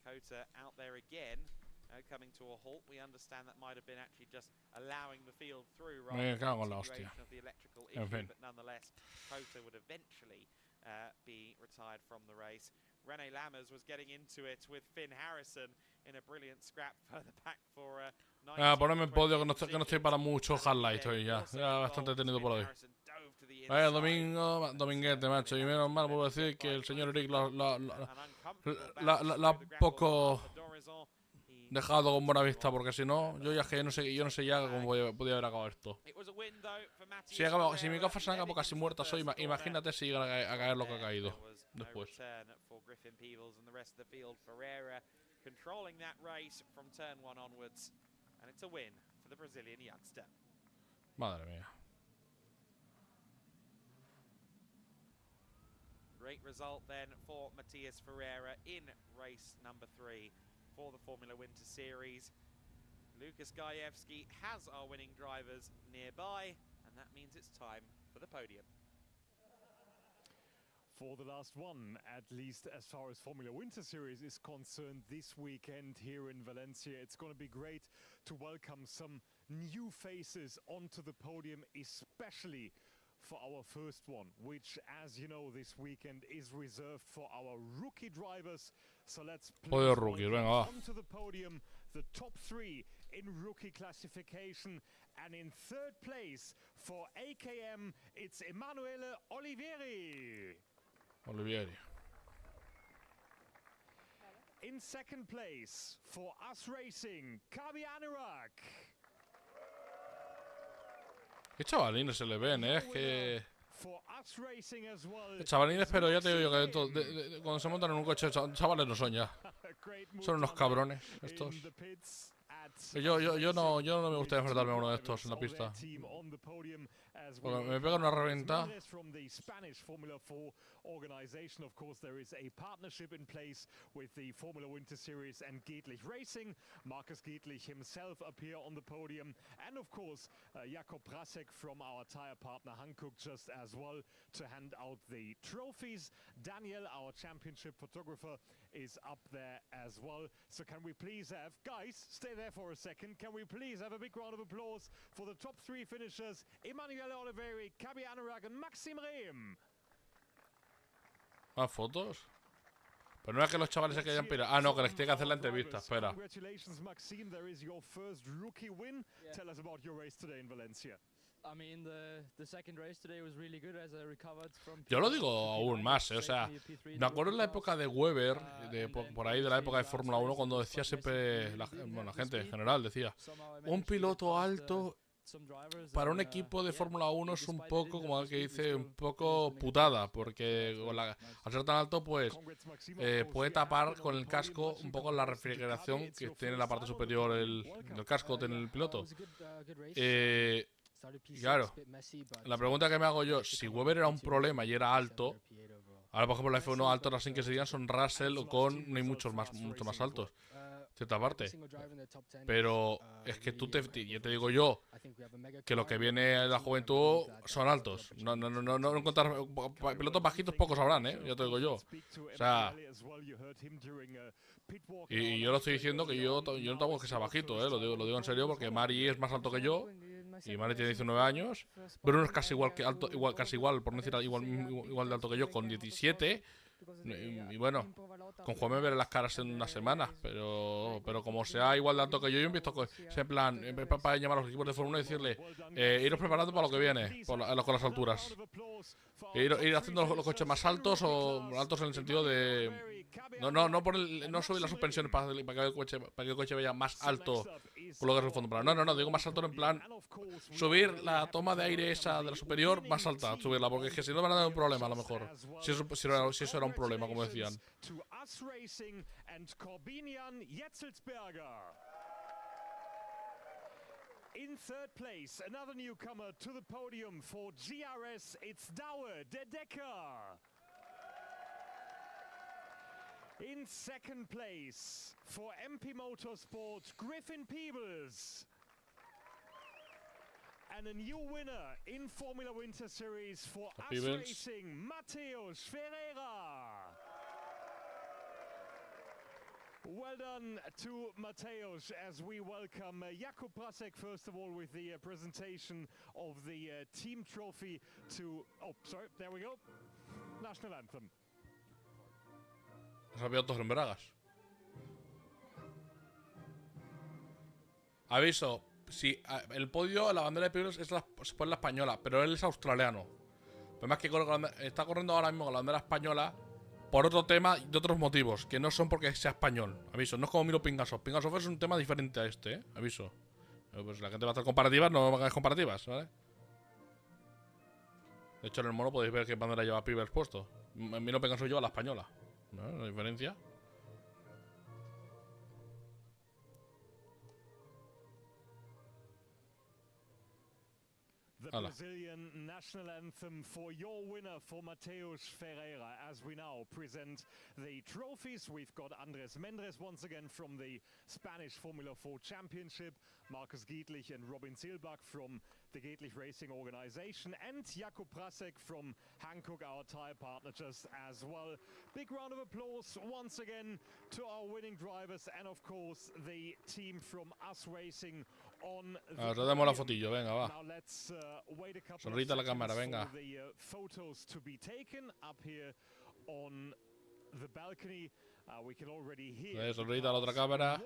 Cota out there again, coming to a halt. We understand that might have been actually just allowing the field through rather than continuation of the electrical issue, but nonetheless, Cota would eventually be retired from the race. René Lammers was getting into it with Finn Harrison in a brilliant scrap further back for ponerme en podio que no estoy para mucho highlight hoy ya bastante tenido por hoy. Dominguete, macho, y menos mal puedo decir que el señor Eric la poco dejado con buena vista, porque si no, yo no sé ya cómo podía haber acabado esto. Si mi gafa se han acabado casi muertas hoy, imagínate si llega a caer lo que ha caído después. Controlling that race from turn 1 onwards, and it's a win for the Brazilian youngster. Madre mía. Great result then for Matias Ferreira in race number 3 for the Formula Winter Series. Lucas Gajewski has our winning drivers nearby, and that means it's time for the podium. For the last one, at least as far as Formula Winter Series is concerned this weekend here in Valencia. It's going to be great to welcome some new faces onto the podium, especially for our first one, which, as you know, this weekend is reserved for our rookie drivers. So let's onto the podium, the top 3 in rookie classification. And in 3rd place for AKM, it's Emanuele Olivieri. In 2nd place for Us Racing, Kabir Anurag. Qué chavalines se le ven, es que... For Us Racing as well. Chavalines, pero ya te digo yo que cuando se montan en un coche, chavales no son ya. Son unos cabrones estos. Yo no me gustaría enfrentarme a uno de estos en la pista. Porque me pega una reventa. Organization, of course, there is a partnership in place with the Formula Winter Series and Giedlich Racing. Markus Giedlich himself up here on the podium, and of course Jakob Prasek from our tire partner Hankook just as well to hand out the trophies. Daniel, our championship photographer, is up there as well. So can we please have, guys, stay there for a second, can we please have a big round of applause for the top 3 finishers, Emanuele Olivieri, Kabir Anurag and Maxim Ream. ¿Más fotos? Pero no es que los chavales se quedan pirado. Ah, no, que les tiene que hacer la entrevista. Espera. Congratulations, Maxim. There is your first rookie win. Yeah. Tell us about your race today in Valencia. I mean, the second race today was really good as I recovered from... Yo lo digo aún más, o sea, me acuerdo en la época de Weber, por ahí de la época de Fórmula 1, cuando decía siempre, la gente en general decía, un piloto alto para un equipo de Fórmula 1 es un poco, como el que dice, un poco putada, porque al ser tan alto, pues puede tapar con el casco un poco la refrigeración que tiene en la parte superior del casco del piloto. Claro, la pregunta que me hago yo, si Weber era un problema y era alto, ahora por ejemplo la F1 alto Racing que serían son Russell o Ocon, no hay mucho más altos. cierta parte. Pero es que yo te digo yo que lo que viene de la juventud son altos. No encontrar pilotos bajitos pocos habrán, ya te digo yo. O sea, y yo lo estoy diciendo que yo no tengo que sea bajito, lo digo en serio porque Mari es más alto que yo y Mari tiene 19 años. Bruno es casi igual que alto, casi igual, por no decir igual de alto que yo, con 17. Y bueno, con Juan me veré las caras en unas semanas, pero como sea igual de alto que yo he visto en plan para llamar a los equipos de Fórmula 1 y decirle iros preparando para lo que viene con las alturas, ir haciendo los coches más altos o altos en el sentido de no subir las suspensiones para que el coche vaya más alto por lo que es el fondo plano. No, digo más alto en plan subir la toma de aire esa de la superior más alta, subirla, porque es que si no van a dar un problema a lo mejor. Si eso era un problema, como decían. In third place, another newcomer to the podium for GRS, it's Douwe de Decker. In second place, for MP Motorsport, Griffin Peebles. And a new winner in Formula Winter Series for Us Racing, Mateusz Ferreira. Well done to Mateusz as we welcome Jakub Prasek, first of all, with the presentation of the team trophy to... Oh, sorry, there we go. National Anthem. Nos había dos en Bragas. Aviso, si el podio, la bandera de Peebles es la española, pero él es australiano. Además que está corriendo ahora mismo con la bandera española por otro tema y de otros motivos, que no son porque sea español. Aviso, no es como Miro Pingasov. Pingasov es un tema diferente a este, Aviso. Pues la gente va a hacer comparativas, no va a hacer comparativas, ¿vale? De hecho, en el mono podéis ver qué bandera lleva Peebles puesto. Miro Pingasov lleva la española. ¿No? La diferencia. The Brazilian national anthem for your winner, for Mateusz Ferreira, as we now present the trophies. We've got Andrés Mendres once again from the Spanish Formula 4 Championship, Markus Giedlich and Robin Seelbach from the Giedlich Racing Organization, and Jakub Prasek from Hankook, our tire partner, just as well. Big round of applause once again to our winning drivers and of course the team from Us Racing. Ahora damos la fotillo, venga, va. Sonrita la cámara, venga. Sonrita a la otra cámara.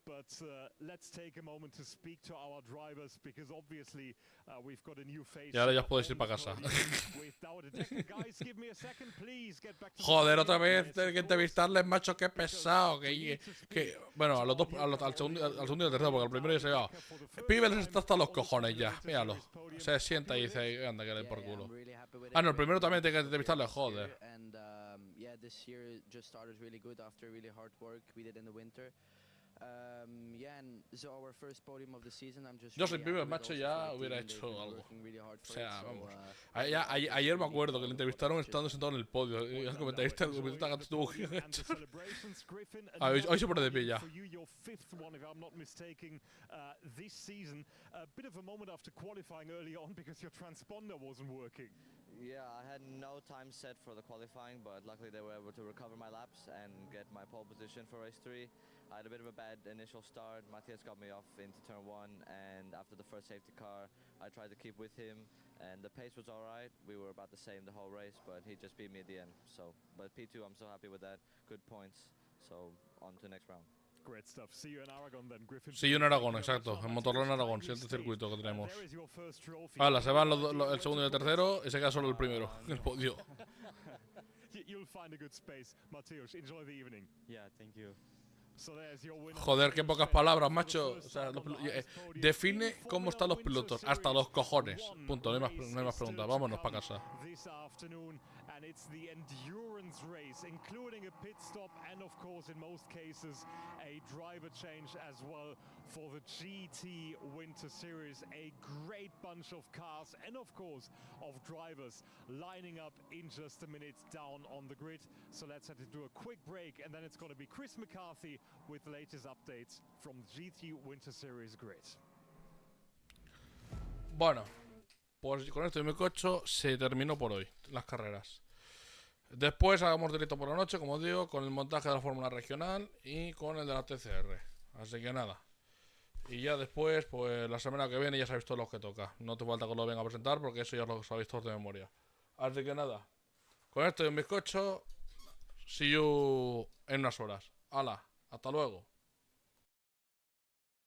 But let's take a moment to speak to our drivers because obviously we've got a new face. Y ahora ya os podéis ir para casa. Joder, otra vez tener que entrevistarles, macho, qué pesado. Bueno, a los dos, al segundo y al tercero, porque al primero ya se va. Peebles está hasta los cojones ya, míralo. Se sienta y dice, anda, que le por culo. Ah, no, el primero también tiene que entrevistarle, joder. Yo soy Peebles, macho, ya hubiera hecho algo. O sea, vamos. Ayer me acuerdo que le entrevistaron estando sentado en el podio. Y el comentarista estuvo hecho. Hoy se pone de pie ya. Yeah, I had no time set for the qualifying, but luckily they were able to recover my laps and get my pole position for race 3. I had a bit of a bad initial start. Matthias got me off into turn 1, and after the first safety car, I tried to keep with him, and the pace was alright. We were about the same the whole race, but he just beat me at the end. So, but P2, I'm so happy with that. Good points. So, on to the next round. Great stuff. See you in Aragon then, Griffin. Sí, en Aragón, exacto. En Motorland Aragón, siguiente circuito que tenemos. Hala, se van el segundo y el tercero y se queda solo el primero en el podio. You'll find a good space, Mateusz. Enjoy the evening. Yeah, thank you. Joder, qué pocas palabras, macho. O sea, define cómo están los pilotos. Hasta los cojones. Punto, no hay más preguntas. Vámonos para casa. And it's the endurance race, including a pit stop and, of course, in most cases, a driver change as well for the GT Winter Series. A great bunch of cars and, of course, of drivers lining up in just a minute down on the grid. So let's have to do a quick break, and then it's going to be Chris McCarthy with the latest updates from the GT Winter Series grid. Bueno, pues con esto de mi coche se terminó por hoy las carreras. Después hagamos directo por la noche, como digo, con el montaje de la Fórmula Regional y con el de la TCR. Así que nada. Y ya después, pues la semana que viene ya sabéis todo lo que toca. No te falta que lo venga a presentar porque eso ya lo sabéis todos de memoria. Así que nada. Con esto y un bizcocho, see you en unas horas. ¡Hala! ¡Hasta luego!